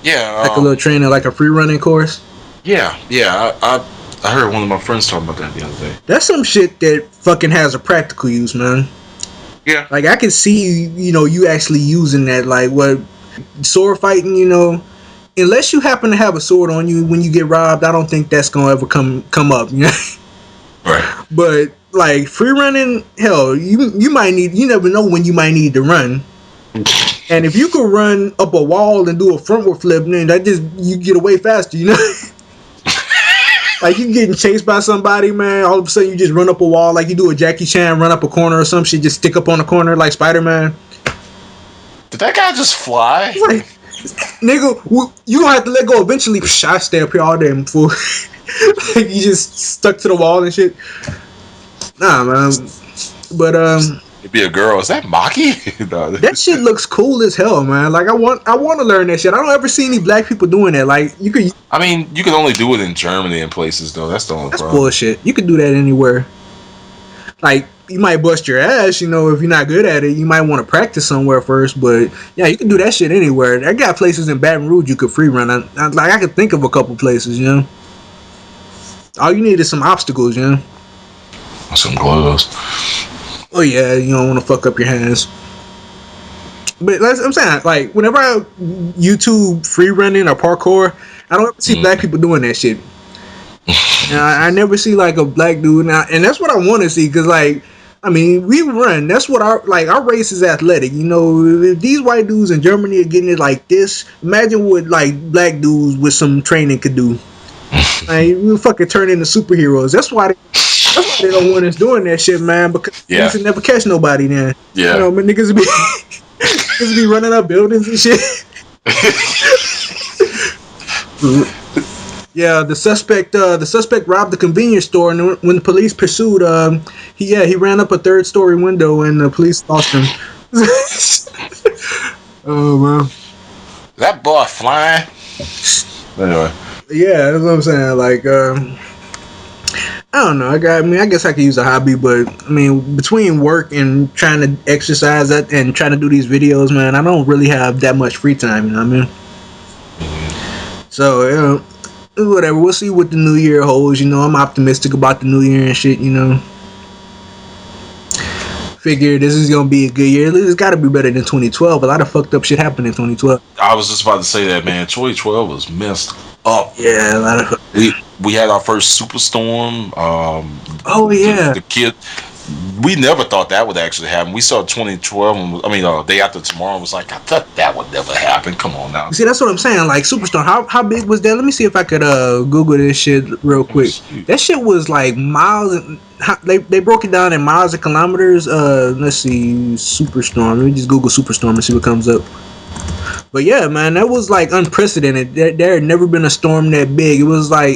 Yeah, like a little training, like a free running course. Yeah. I heard one of my friends talking about that the other day. That's some shit that fucking has a practical use, man. Yeah. Like, I can see, you actually using that. Like, what, sword fighting, unless you happen to have a sword on you when you get robbed, I don't think that's gonna ever come up. Right. But, like, free running, hell, you might need. You never know when you might need to run. And if you could run up a wall and do a frontward flip, then you get away faster, Like you getting chased by somebody, man. All of a sudden you just run up a wall, like you do a Jackie Chan, run up a corner or some shit, just stick up on a corner like Spider-Man. Did that guy just fly? Like, nigga, you gonna have to let go eventually. I stay up here all day, fool. Like you just stuck to the wall and shit. Nah, man. But It'd be a girl. Is that Maki? No. That shit looks cool as hell, man. Like I want to learn that shit. I don't ever see any black people doing that. Like you could. I mean, you can only do it in Germany and places though. That's the only That's problem. bullshit. You could do that anywhere. Like you might bust your ass, you know, if you're not good at it. You might want to practice somewhere first, but yeah, you can do that shit anywhere. I got places in Baton Rouge you could free run. I could think of a couple places, you know. All you need is some obstacles, you know. Some gloves. Oh yeah, you don't want to fuck up your hands. But I'm saying, like, whenever I YouTube free running or parkour, I don't ever see black people doing that shit. And I never see like a black dude now, and that's what I want to see. Cause like, I mean, we run. That's what our race is athletic. You know, if these white dudes in Germany are getting it like this, imagine what like black dudes with some training could do. Like, we fucking turn into superheroes. That's why they don't want us doing that shit, man. Because niggas can never catch nobody. Then, you know, but niggas be running up buildings and shit. Yeah, the suspect robbed the convenience store, and when the police pursued, he ran up a third-story window, and the police lost him. Oh man, that boy flying. Anyway, yeah, that's what I'm saying. Like, I don't know. I guess I could use a hobby, but I mean, between work and trying to exercise and trying to do these videos, man, I don't really have that much free time. You know what I mean? So, you know, whatever. We'll see what the new year holds. You know, I'm optimistic about the new year and shit. You know, figure this is gonna be a good year. It's got to be better than 2012. A lot of fucked up shit happened in 2012. I was just about to say that, man. 2012 was messed up. Yeah, a lot of. We had our first superstorm. Oh yeah, the kid. We never thought that would actually happen. We saw 2012. I mean, day after tomorrow was like, I thought that would never happen. Come on now. See, that's what I'm saying. Like superstorm. How big was that? Let me see if I could Google this shit real quick. That shit was like miles. They broke it down in miles and kilometers. Let's see, superstorm. Let me just Google superstorm and see what comes up. But yeah, man, that was like unprecedented. There had never been a storm that big. It was like,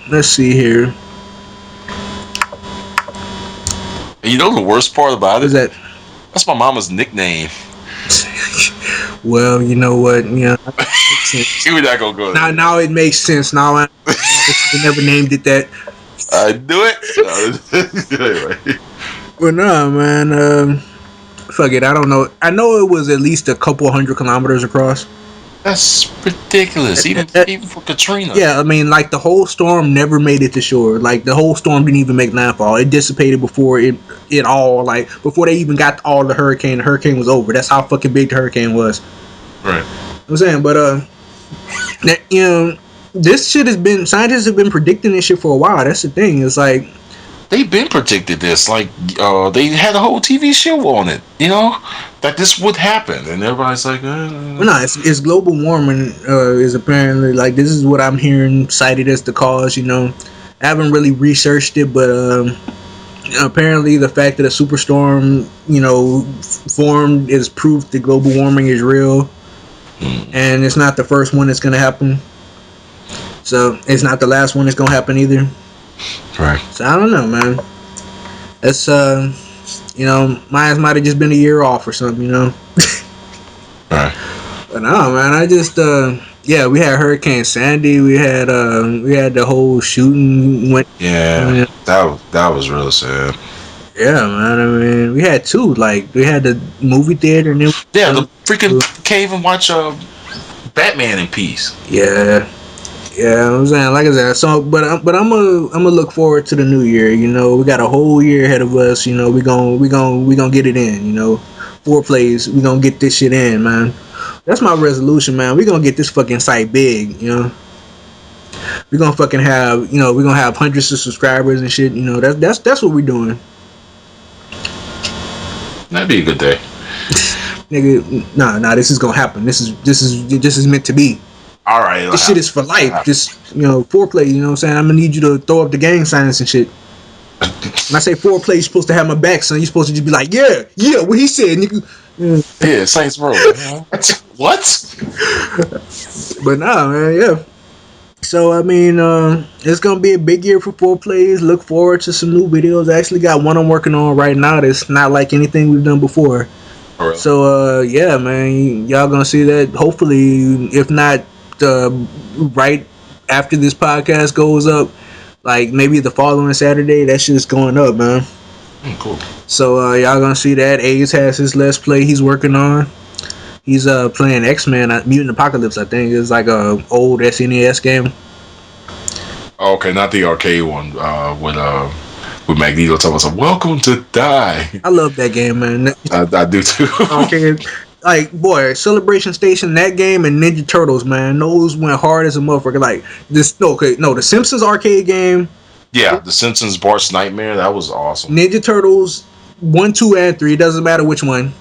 let's see here. And you know the worst part about it? Is that? That's my mama's nickname. Well, you know what? Yeah, we're not gonna go there. Now it makes sense. Now I never named it that. I do it. Anyway. Well, no, man. Fuck it. I don't know. I know it was at least a couple 100 kilometers across. That's ridiculous. Even for Katrina. Yeah, I mean, like the whole storm never made it to shore. Like the whole storm didn't even make landfall. It dissipated before it all. Like before they even got all the hurricane. The hurricane was over. That's how fucking big the hurricane was. Right. I'm saying, but you know, this shit has been. Scientists have been predicting this shit for a while. That's the thing. It's like. They've been predicted this, like they had a whole TV show on it, you know, that this would happen, and everybody's like, Well, no, it's global warming is apparently like this is what I'm hearing cited as the cause. You know, I haven't really researched it, but apparently the fact that a superstorm, you know, formed is proof that global warming is real, and it's not the first one that's gonna happen. So it's not the last one that's gonna happen either. Right. So I don't know, man. That's you know, mine might have just been a year off or something, you know. Right. But no, man, I just yeah, we had Hurricane Sandy, we had the whole shooting went. Yeah, that was real sad. Yeah, man. I mean, we had two. Like we had the movie theater and then the freaking cave and watch Batman in peace. Yeah. Yeah, I'm saying, like I said, so, but I'm gonna look forward to the new year. You know, we got a whole year ahead of us. You know, we gonna get it in. You know, TheFourPlayz, we gonna get this shit in, man. That's my resolution, man. We gonna get this fucking site big. You know, we gonna fucking have, you know, we gonna have hundreds of subscribers and shit. You know, that's what we doing. That'd be a good day. Nigga, nah, this is gonna happen. This is meant to be. All right. This shit is for life. This, foreplay. You know what I'm saying? I'm gonna need you to throw up the gang signs and shit. When I say foreplay, you're supposed to have my back, son. You're supposed to just be like, yeah, what he said, nigga. Yeah, Saints Row. What? But nah, man, yeah. So I mean, it's gonna be a big year for foreplay. Look forward to some new videos. I actually got one I'm working on right now that's not like anything we've done before. Oh, really? So yeah, man, y'all gonna see that. Hopefully, if not right after this podcast goes up, like maybe the following Saturday, that shit's going up, man. Cool. So y'all gonna see that. Ace has his Let's Play he's working on. He's playing X-Men, Mutant Apocalypse, I think. It's like a old SNES game. Okay, not the arcade one with Magneto telling us, "Welcome to die." I love that game, man. I do too. Okay, like boy, Celebration Station, that game, and Ninja Turtles, man, those went hard as a motherfucker. Like the Simpsons arcade game. Yeah, the Simpsons Bart's Nightmare, that was awesome. Ninja Turtles 1, 2, and 3. It doesn't matter which one.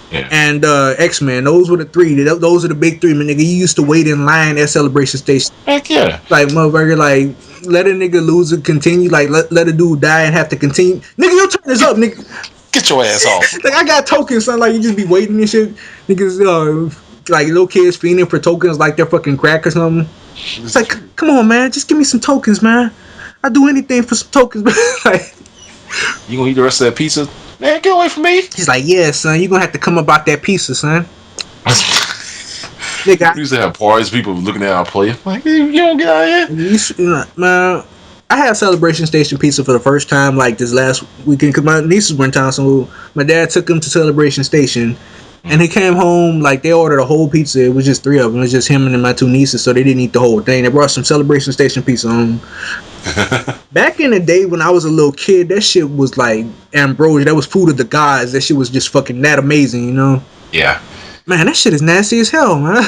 Yeah. And X-Men, those were the three. Those are the big three, man. Nigga, you used to wait in line at Celebration Station. Heck yeah. Like, motherfucker, like, let a nigga lose and continue. Like, let a dude die and have to continue. Nigga, your turn is up, nigga. Get your ass off. Like, I got tokens, son. Like, you just be waiting and shit. Niggas, like, little kids fiending for tokens like they're fucking crack or something. It's like, come on, man. Just give me some tokens, man. I'd do anything for some tokens, man. Like, you gonna eat the rest of that pizza? Man, get away from me. He's like, yeah, son, you gonna have to come about that pizza, son. Nigga, we used to have parties, people looking at our plate. Like, hey, you don't get out of here. Man, I had Celebration Station pizza for the first time, like, this last weekend, because my nieces were in town, so my dad took them to Celebration Station, and he came home, like, they ordered a whole pizza. It was just 3 of them. It was just him and my 2 nieces, so they didn't eat the whole thing. They brought some Celebration Station pizza home. Back in the day when I was a little kid, that shit was like ambrosia. That was food of the gods. That shit was just fucking that amazing, you know? Yeah. Man, that shit is nasty as hell, man.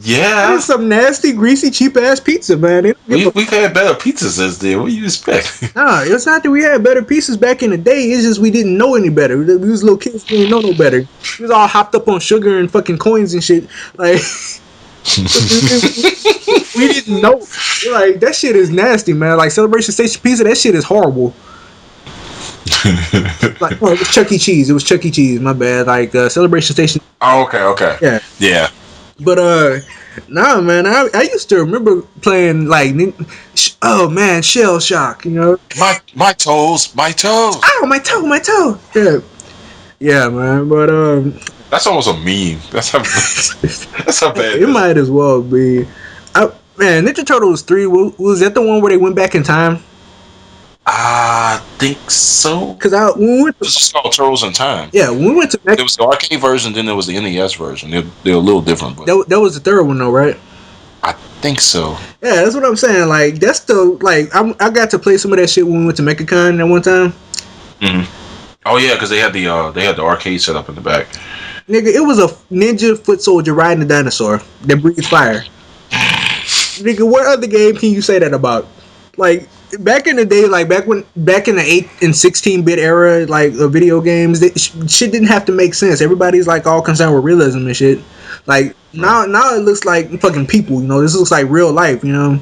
Yeah. That's some nasty, greasy, cheap-ass pizza, man. We've had better pizzas as there. What do you expect? Nah, it's not that we had better pizzas back in the day. It's just we didn't know any better. We was little kids. We didn't know no better. We was all hopped up on sugar and fucking coins and shit. Like... we didn't know. Like, that shit is nasty, man. Like, Celebration Station pizza, that shit is horrible. Like, oh, it was Chuck E. Cheese. It was Chuck E. Cheese. My bad. Like, Celebration Station. Oh, okay. Yeah. But nah, man. I used to remember playing like, oh man, Shell Shock. You know, my toes. Oh, my toe. Yeah, man. But that's almost a meme. That's how bad it might as well be. Man, Ninja Turtles 3, was that the one where they went back in time? I think so. Because when we went to, this is called Turtles in Time. Yeah, when we went to... There was the arcade version, then there was the NES version. They're a little different. But that was the third one, though, right? I think so. Yeah, that's what I'm saying. Like, that's the... Like, I got to play some of that shit when we went to MechaCon that one time. Mm-hmm. Oh, yeah, because they had the arcade set up in the back. Nigga, it was a ninja foot soldier riding a dinosaur that breathes fire. Nigga, what other game can you say that about? Like, back in the day, like back in the 8 and 16-bit era, like of video games, shit didn't have to make sense. Everybody's like all concerned with realism and shit. Like now it looks like fucking people. You know, this looks like real life. You know,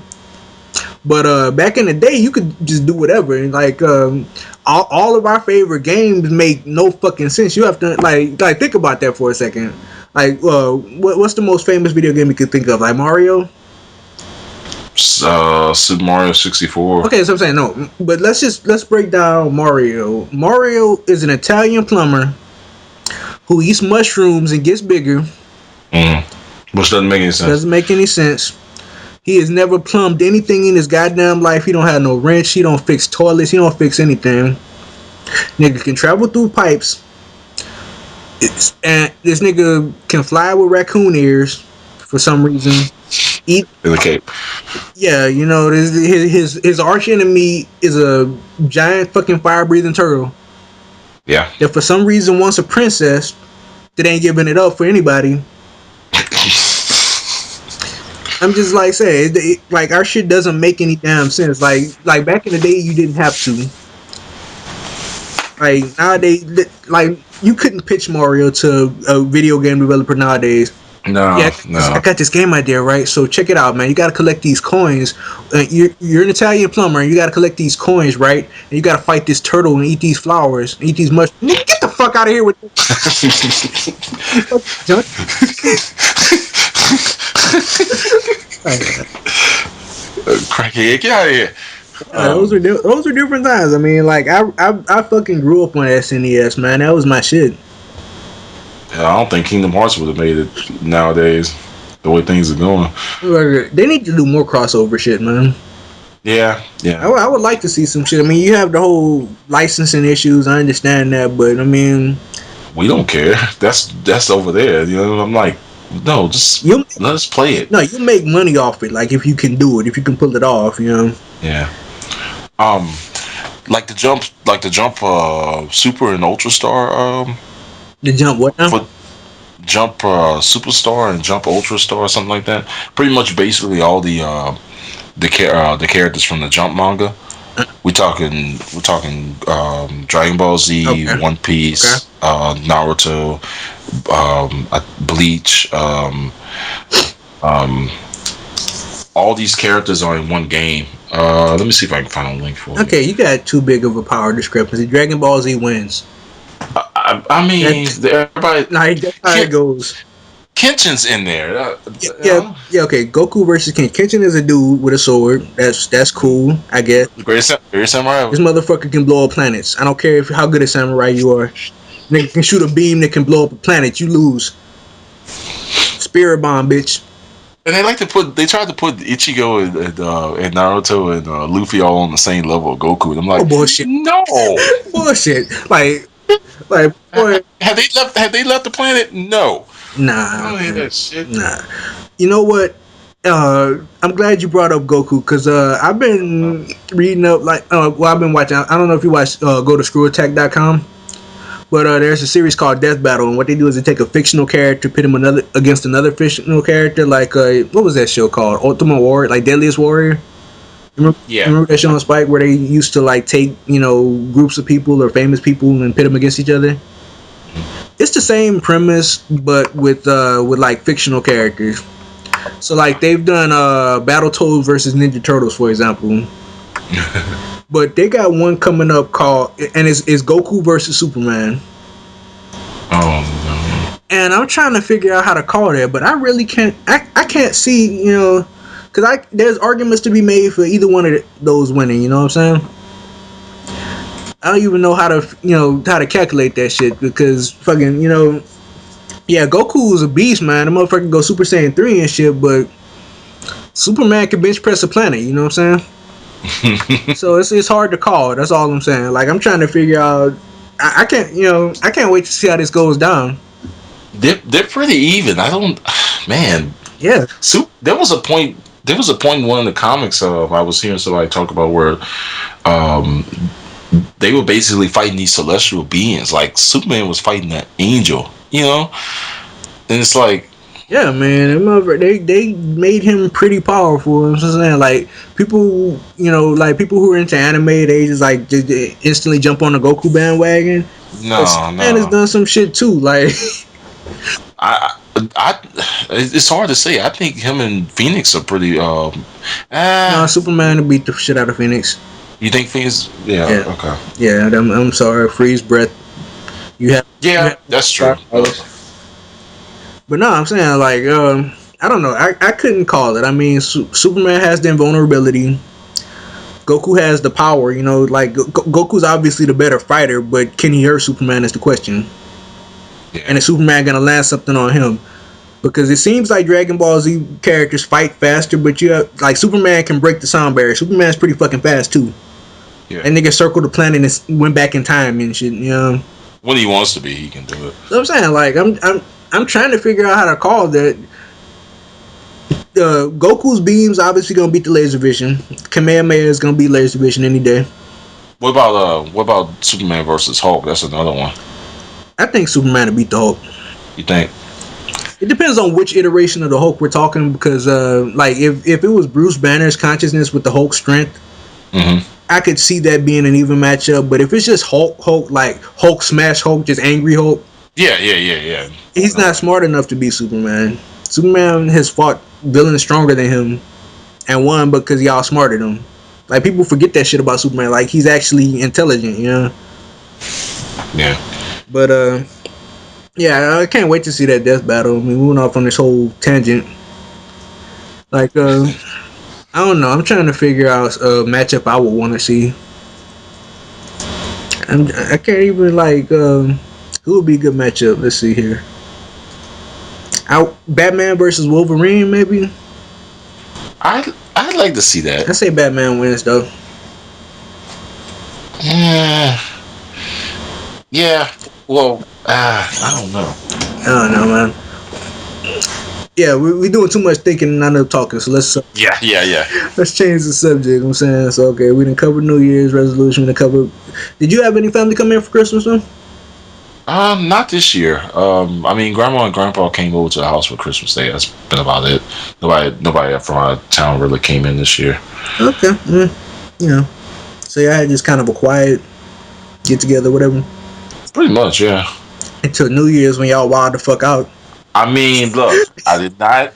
but back in the day, you could just do whatever. And like all of our favorite games make no fucking sense. You have to like think about that for a second. Like, what's the most famous video game you could think of? Like Mario. Super Mario 64. Okay, so I'm saying no, but let's break down Mario. Mario is an Italian plumber who eats mushrooms and gets bigger. Which doesn't make any sense. Doesn't make any sense. He has never plumbed anything in his goddamn life. He don't have no wrench. He don't fix toilets. He don't fix anything. Nigga can travel through pipes. And this nigga can fly with raccoon ears for some reason. Eat in the cape. Yeah, you know, his arch enemy is a giant fucking fire breathing turtle. Yeah. That for some reason wants a princess that ain't giving it up for anybody. I'm just like saying, like our shit doesn't make any damn sense. Like back in the day, you didn't have to. Like nowadays, like you couldn't pitch Mario to a video game developer nowadays. No, Yeah, I no. got this game idea, right? So check it out, man. You got to collect these coins. You're an Italian plumber, and you got to collect these coins, right? And you got to fight this turtle and eat these flowers, and eat these mushrooms. Nigga, get the fuck out of here with Jonny. Crackhead, get out of here. Those were different times. I mean, like I fucking grew up on SNES, man. That was my shit. Yeah, I don't think Kingdom Hearts would have made it nowadays. The way things are going. They need to do more crossover shit, man. Yeah. I would like to see some shit. I mean, you have the whole licensing issues. I understand that, but I mean, we don't care. That's over there. You know, I'm like, no, just let us play it. No, you make money off it. Like if you can do it, if you can pull it off, you know. Yeah. Like the jump, Super and Ultra Star. The jump what now? For Jump Superstar and Jump Ultra Star, something like that. Pretty much, basically all the characters from the Jump manga. We're talking Dragon Ball Z, okay. One Piece, okay. Naruto, Bleach. All these characters are in one game. Let me see if I can find a link for it. Okay, you got too big of a power discrepancy. Dragon Ball Z wins. I mean, everybody. That's how it goes. Kenshin's in there. Yeah. Okay, Goku versus Kenshin. Kenshin is a dude with a sword. That's cool, I guess. Great samurai. This motherfucker can blow up planets. I don't care how good a samurai you are. Nigga can shoot a beam that can blow up a planet. You lose. Spirit bomb, bitch. And they tried to put Ichigo and Naruto and Luffy all on the same level of Goku. And I'm like, bullshit. No, bullshit. Like, boy, have they left the planet? No. Nah. I don't hear that shit. Nah. You know what? I'm glad you brought up Goku because I've been reading up I've been watching. I don't know if you watch go to screwattack.com. But there's a series called Death Battle, and what they do is they take a fictional character, pit him against another fictional character, like what was that show called? Ultimate Warrior, like Deadliest Warrior. Remember that show on Spike where they used to like take groups of people or famous people and pit them against each other? It's the same premise, but with like fictional characters. So like they've done Battletoads versus Ninja Turtles, for example. But they got one coming up called, and it's Goku versus Superman. Oh no! And I'm trying to figure out how to call that, but I really can't. I can't see, because there's arguments to be made for either one of those winning. You know what I'm saying? I don't even know how to calculate that shit because fucking yeah, Goku is a beast, man. The motherfucker can go Super Saiyan 3 and shit, but Superman can bench press a planet. You know what I'm saying? So it's hard to call. That's all I'm saying. Like I'm trying to figure out. I can't wait to see how this goes down. They're pretty even. Man. Yeah. There was a point in one of the comics I was hearing somebody talk about where they were basically fighting these celestial beings. Like Superman was fighting an angel, and it's like. Yeah, man, they made him pretty powerful. I'm just saying, like people, people who are into anime, they just instantly jump on the Goku bandwagon. No. Man has done some shit too. Like, it's hard to say. I think him and Phoenix are pretty. No, Superman will beat the shit out of Phoenix. You think Phoenix? Yeah. Okay. Yeah, I'm sorry. Freeze breath. That's true. But no, I'm saying like I don't know. I couldn't call it. I mean, Superman has the invulnerability. Goku has the power. Like Goku's obviously the better fighter, but can he hurt Superman is the question. Yeah. And is Superman gonna land something on him? Because it seems like Dragon Ball Z characters fight faster, but like Superman can break the sound barrier. Superman's pretty fucking fast too. Yeah. And nigga circled the planet and went back in time and shit. When he wants to be, he can do it. So I'm saying like I'm trying to figure out how to call that. Goku's beams obviously gonna beat the laser vision. Kamehameha is gonna beat laser vision any day. What about Superman versus Hulk? That's another one. I think Superman will beat the Hulk. You think? It depends on which iteration of the Hulk we're talking, because like if it was Bruce Banner's consciousness with the Hulk strength, I could see that being an even matchup. But if it's just Hulk like Hulk smash Hulk, just angry Hulk. Yeah. He's not smart enough to be Superman. Superman has fought villains stronger than him and won because y'all smarted him. Like, people forget that shit about Superman. Like, he's actually intelligent, you know? Yeah. But, yeah, I can't wait to see that death battle. I mean, we went off on this whole tangent. Like, I don't know. I'm trying to figure out a matchup I would want to see. I can't even, like, who would be a good matchup? Let's see here. Batman versus Wolverine, maybe? I'd like to see that. I say Batman wins, though. Yeah. Well, I don't know. I don't know, man. Yeah, we doing too much thinking and not enough talking, so let's Yeah. let's change the subject. You know what I'm saying, so okay, we didn't cover New Year's resolution. We didn't cover. Did you have any family come in for Christmas, man? Not this year. I mean, Grandma and Grandpa came over to the house for Christmas Day. That's been about it. Nobody from our town really came in this year. Okay, you know, so yeah, I had just kind of a quiet get together, whatever. Pretty much, yeah. Until New Year's when y'all wild the fuck out. I mean, look, I did not.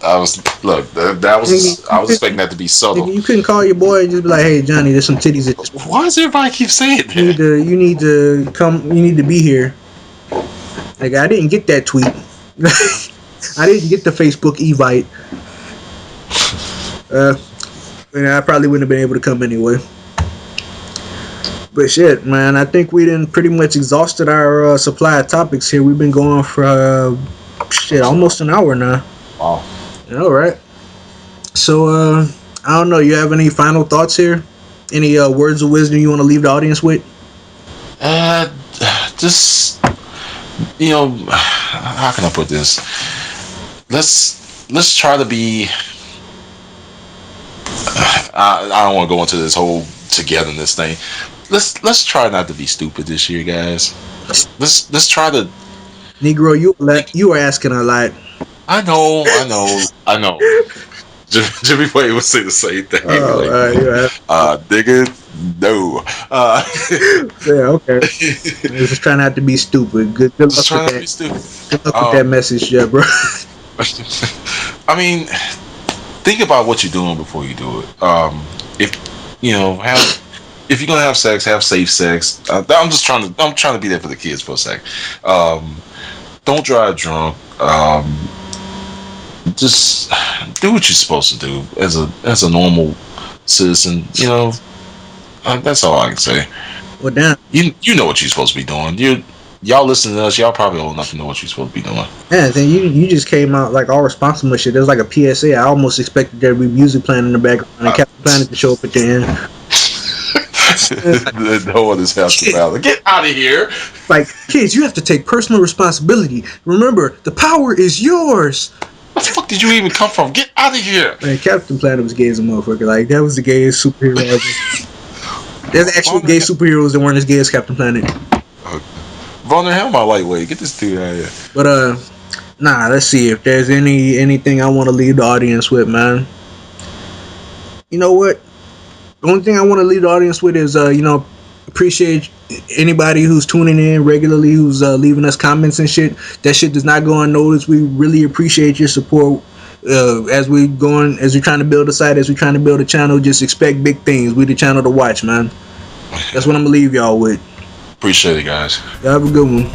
I was expecting that to be subtle. You couldn't call your boy and just be like, "Hey, Johnny, there's some titties." Why does everybody keep saying that? You need to come. You need to be here. Like, I didn't get that tweet. I didn't get the Facebook evite. And I probably wouldn't have been able to come anyway. But shit, man, I think we done pretty much exhausted our supply of topics here. We've been going for almost an hour now. Wow. All right. So I don't know. You have any final thoughts here? Any words of wisdom you want to leave the audience with? Just, you know, how can I put this? Let's try to be. I don't want to go into this whole togetherness thing. Let's try not to be stupid this year, guys. Let's try to. Negro, you are asking a lot. I know. Jimmy Wade would say the same thing. Nigga, no. Yeah, okay. Just try not to be stupid. Good luck with that. Good luck with that message, yeah, bro. I mean, think about what you're doing before you do it. If you're gonna have sex, have safe sex. I'm trying to be there for the kids for a sec. Don't drive drunk. Just do what you're supposed to do as a normal citizen. You know, that's all I can say. Well, damn. You know what you're supposed to be doing. Y'all listening to us. Y'all probably old enough to know what you're supposed to be doing. Yeah, then you just came out like all responsible shit. There's like a PSA. I almost expected there to be music playing in the background and Captain Planet to show up at the end. No one is happy about it. Get out of here! Like, kids, you have to take personal responsibility. Remember, the power is yours. Where the fuck did you even come from? Get out of here! Man, Captain Planet was gay as a motherfucker. Like, that was the gayest superhero ever. There's actual gay superheroes that weren't as gay as Captain Planet. Vonner, hell my lightweight. Get this dude out of here. But let's see if there's anything I want to leave the audience with, man. You know what? The only thing I want to leave the audience with is, appreciate anybody who's tuning in regularly, who's leaving us comments and shit. That shit does not go unnoticed. We really appreciate your support. As we're trying to build a site, as we're trying to build a channel, just expect big things. We the channel to watch, man. That's what I'm going to leave y'all with. Appreciate it, guys. Y'all have a good one.